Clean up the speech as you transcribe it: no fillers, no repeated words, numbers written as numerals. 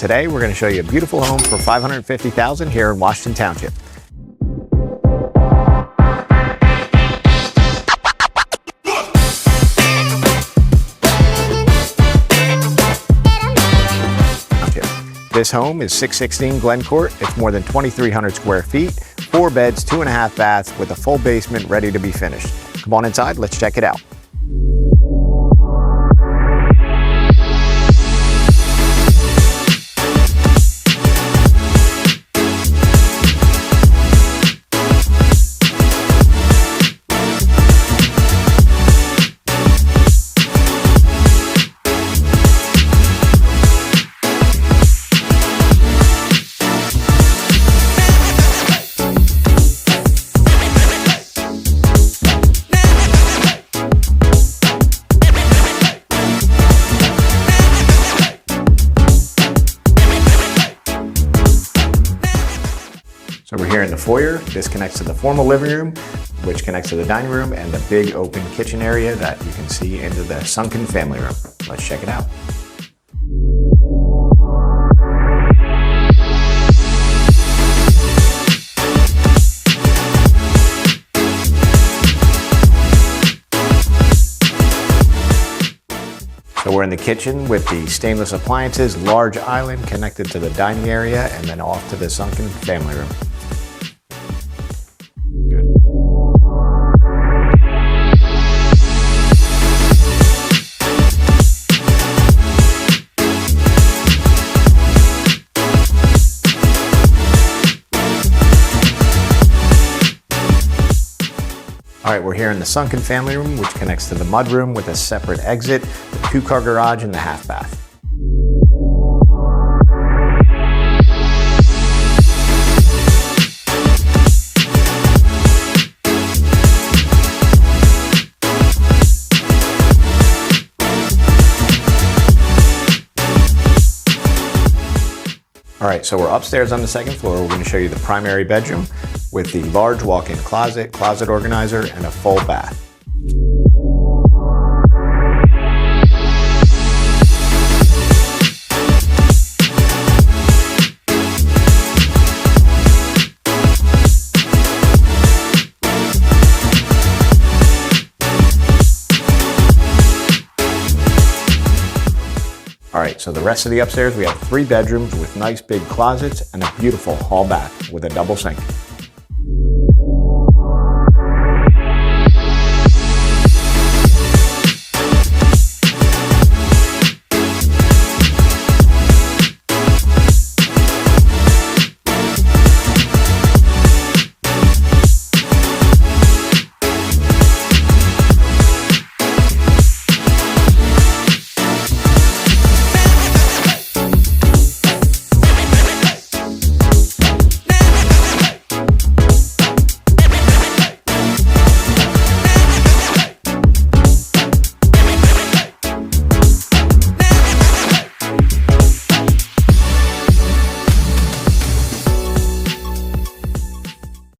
today we're going to show you a beautiful home for $550,000 here in Washington Township. This home is 616 Glen Court. It's more than 2,300 square feet, 4 beds, 2.5 baths with a full basement ready to be finished. Come on inside, let's check it out. So we're here in the foyer. This connects to the formal living room, which connects to the dining room and the big open kitchen area that you can see into the sunken family room. Let's check it out. So we're in the kitchen with the stainless appliances, large island connected to the dining area, and then off to the sunken family room. Good. All right, we're here in the sunken family room, which connects to the mudroom with a separate exit, the 2-car garage, and the half bath. All right, so we're upstairs on the second floor. We're going to show you the primary bedroom with the large walk-in closet, closet organizer, and a full bath. All right, so the rest of the upstairs, we have 3 bedrooms with nice big closets and a beautiful hall bath with a double sink.